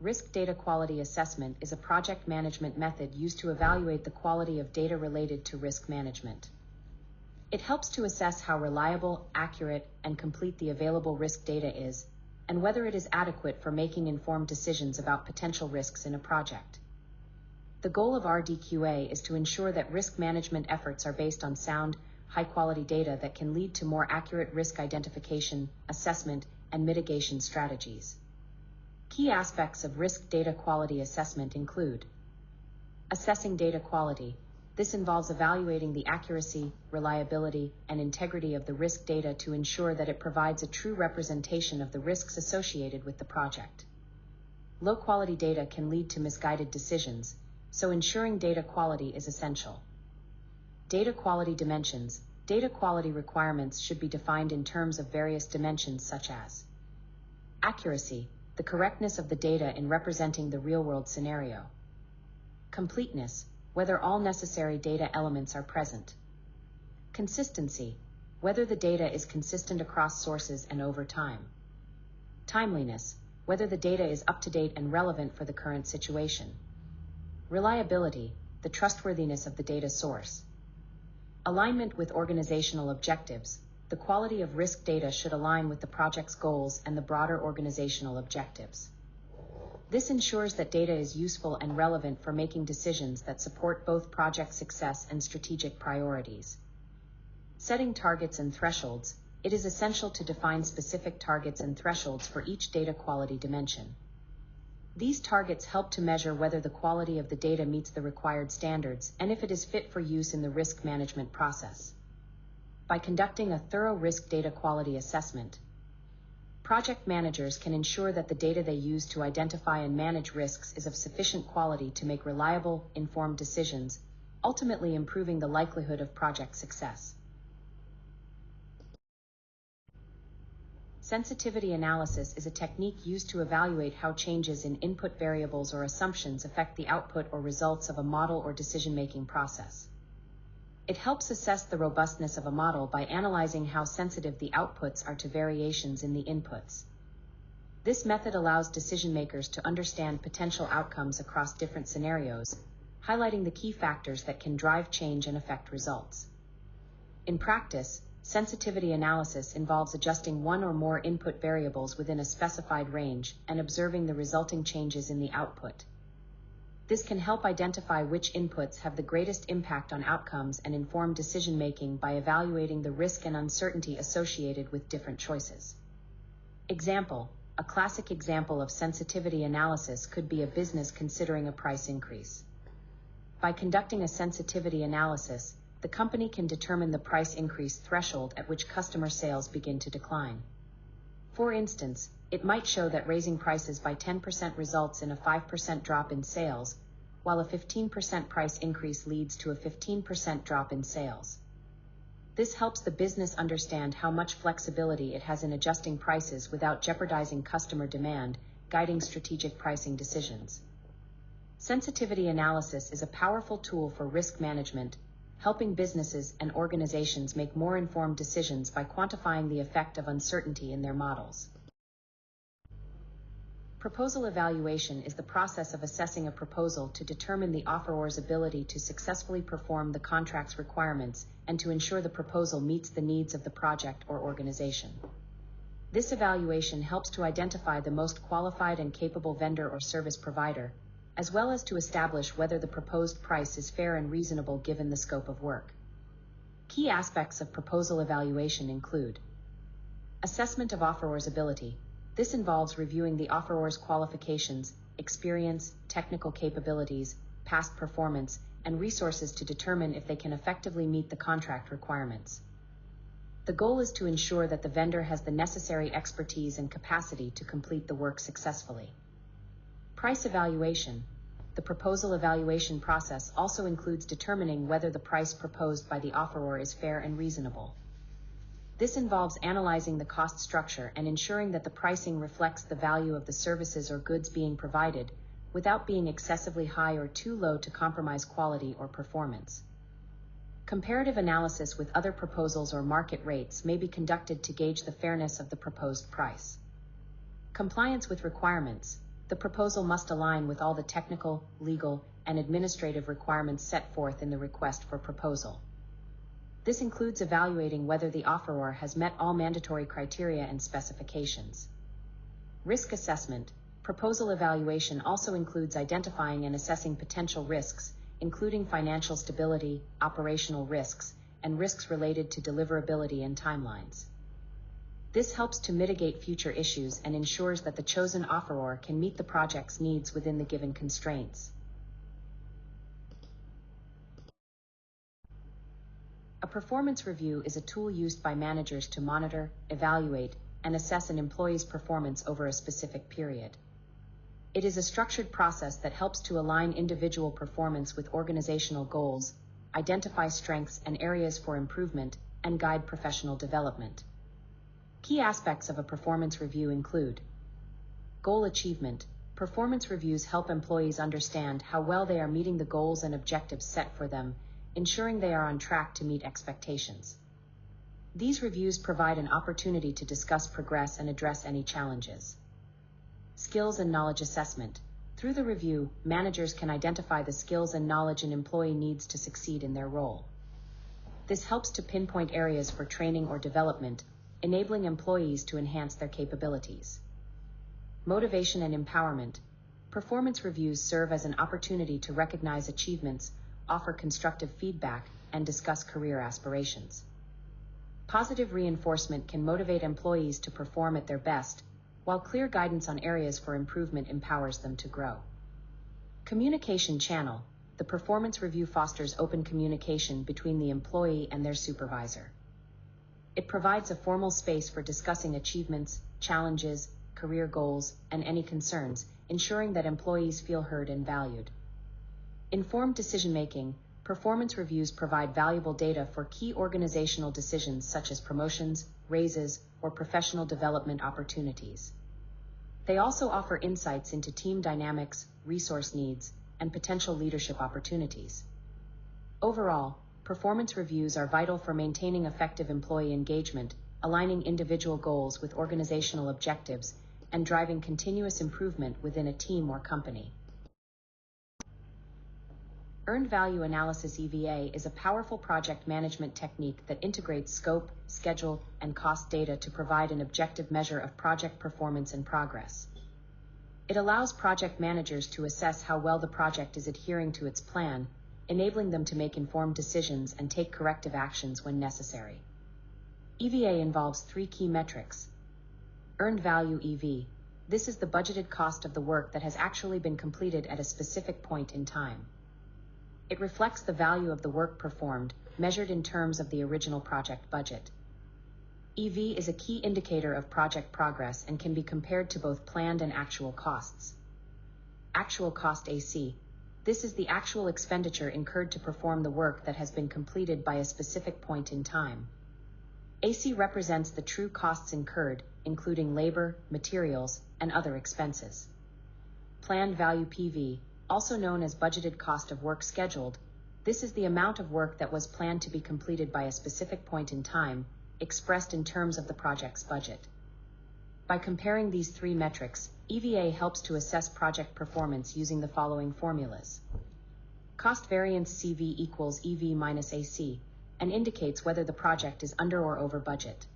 Risk data quality assessment is a project management method used to evaluate the quality of data related to risk management. It helps to assess how reliable, accurate, and complete the available risk data is, and whether it is adequate for making informed decisions about potential risks in a project. The goal of RDQA is to ensure that risk management efforts are based on sound, high-quality data that can lead to more accurate risk identification, assessment, and mitigation strategies. Key aspects of risk data quality assessment include assessing data quality. This involves evaluating the accuracy, reliability, and integrity of the risk data to ensure that it provides a true representation of the risks associated with the project. Low-quality data can lead to misguided decisions, so ensuring data quality is essential. Data quality dimensions. Data quality requirements should be defined in terms of various dimensions such as accuracy, the correctness of the data in representing the real-world scenario. Completeness, whether all necessary data elements are present. Consistency, whether the data is consistent across sources and over time. Timeliness, whether the data is up-to-date and relevant for the current situation. Reliability, the trustworthiness of the data source. Alignment with organizational objectives. The quality of risk data should align with the project's goals and the broader organizational objectives. This ensures that data is useful and relevant for making decisions that support both project success and strategic priorities. Setting targets and thresholds. It is essential to define specific targets and thresholds for each data quality dimension. These targets help to measure whether the quality of the data meets the required standards and if it is fit for use in the risk management process. By conducting a thorough risk data quality assessment, project managers can ensure that the data they use to identify and manage risks is of sufficient quality to make reliable, informed decisions, ultimately improving the likelihood of project success. Sensitivity analysis is a technique used to evaluate how changes in input variables or assumptions affect the output or results of a model or decision-making process. It helps assess the robustness of a model by analyzing how sensitive the outputs are to variations in the inputs. This method allows decision-makers to understand potential outcomes across different scenarios, highlighting the key factors that can drive change and affect results. In practice, sensitivity analysis involves adjusting one or more input variables within a specified range and observing the resulting changes in the output. This can help identify which inputs have the greatest impact on outcomes and inform decision-making by evaluating the risk and uncertainty associated with different choices. Example: a classic example of sensitivity analysis could be a business considering a price increase. By conducting a sensitivity analysis, the company can determine the price increase threshold at which customer sales begin to decline. For instance, it might show that raising prices by 10% results in a 5% drop in sales, while a 15% price increase leads to a 15% drop in sales. This helps the business understand how much flexibility it has in adjusting prices without jeopardizing customer demand, guiding strategic pricing decisions. Sensitivity analysis is a powerful tool for risk management, helping businesses and organizations make more informed decisions by quantifying the effect of uncertainty in their models. Proposal evaluation is the process of assessing a proposal to determine the offeror's ability to successfully perform the contract's requirements and to ensure the proposal meets the needs of the project or organization. This evaluation helps to identify the most qualified and capable vendor or service provider, as well as to establish whether the proposed price is fair and reasonable given the scope of work. Key aspects of proposal evaluation include assessment of offeror's ability. This involves reviewing the offeror's qualifications, experience, technical capabilities, past performance, and resources to determine if they can effectively meet the contract requirements. The goal is to ensure that the vendor has the necessary expertise and capacity to complete the work successfully. Price evaluation. The proposal evaluation process also includes determining whether the price proposed by the offeror is fair and reasonable. This involves analyzing the cost structure and ensuring that the pricing reflects the value of the services or goods being provided, without being excessively high or too low to compromise quality or performance. Comparative analysis with other proposals or market rates may be conducted to gauge the fairness of the proposed price. Compliance with requirements. the proposal must align with all the technical, legal, and administrative requirements set forth in the request for proposal. This includes evaluating whether the offeror has met all mandatory criteria and specifications. Risk assessment. Proposal evaluation also includes identifying and assessing potential risks, including financial stability, operational risks, and risks related to deliverability and timelines. This helps to mitigate future issues and ensures that the chosen offeror can meet the project's needs within the given constraints. A performance review is a tool used by managers to monitor, evaluate, and assess an employee's performance over a specific period. It is a structured process that helps to align individual performance with organizational goals, identify strengths and areas for improvement, and guide professional development. Key aspects of a performance review include goal achievement. Performance reviews help employees understand how well they are meeting the goals and objectives set for them, ensuring they are on track to meet expectations. These reviews provide an opportunity to discuss progress and address any challenges. Skills and knowledge assessment. Through the review, managers can identify the skills and knowledge an employee needs to succeed in their role. This helps to pinpoint areas for training or development, enabling employees to enhance their capabilities. Motivation and empowerment. Performance reviews serve as an opportunity to recognize achievements, offer constructive feedback, and discuss career aspirations. Positive reinforcement can motivate employees to perform at their best, while clear guidance on areas for improvement empowers them to grow. Communication channel. The performance review fosters open communication between the employee and their supervisor. It provides a formal space for discussing achievements, challenges, career goals, and any concerns, ensuring that employees feel heard and valued. Informed decision-making. Performance reviews provide valuable data for key organizational decisions such as promotions, raises, or professional development opportunities. They also offer insights into team dynamics, resource needs, and potential leadership opportunities. Overall, performance reviews are vital for maintaining effective employee engagement, aligning individual goals with organizational objectives, and driving continuous improvement within a team or company. Earned Value Analysis (EVA) is a powerful project management technique that integrates scope, schedule, and cost data to provide an objective measure of project performance and progress. It allows project managers to assess how well the project is adhering to its plan, enabling them to make informed decisions and take corrective actions when necessary. EVA involves 3 key metrics. Earned Value (EV). This is the budgeted cost of the work that has actually been completed at a specific point in time. It reflects the value of the work performed, measured in terms of the original project budget. EV is a key indicator of project progress and can be compared to both planned and actual costs. Actual cost AC. This is the actual expenditure incurred to perform the work that has been completed by a specific point in time. AC represents the true costs incurred, including labor, materials, and other expenses. Planned Value PV. Also known as budgeted cost of work scheduled, this is the amount of work that was planned to be completed by a specific point in time, expressed in terms of the project's budget. By comparing these 3 metrics, EVA helps to assess project performance using the following formulas. Cost variance CV equals EV minus AC, and indicates whether the project is under or over budget.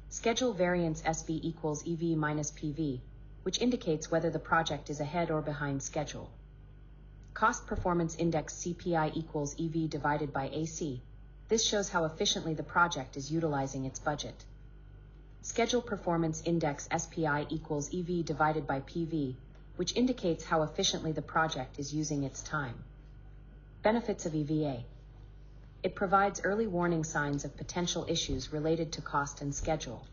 Schedule variance SV equals EV minus PV, which indicates whether the project is ahead or behind schedule. Cost Performance Index CPI equals EV divided by AC. This shows how efficiently the project is utilizing its budget. Schedule Performance Index SPI equals EV divided by PV, which indicates how efficiently the project is using its time. Benefits of EVA. It provides early warning signs of potential issues related to cost and schedule.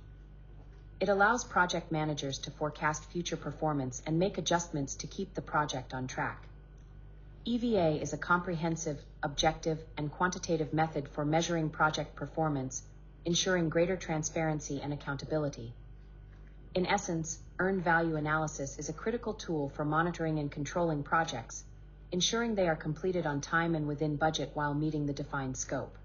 It allows project managers to forecast future performance and make adjustments to keep the project on track. EVA is a comprehensive, objective, and quantitative method for measuring project performance, ensuring greater transparency and accountability. In essence, earned value analysis is a critical tool for monitoring and controlling projects, ensuring they are completed on time and within budget while meeting the defined scope.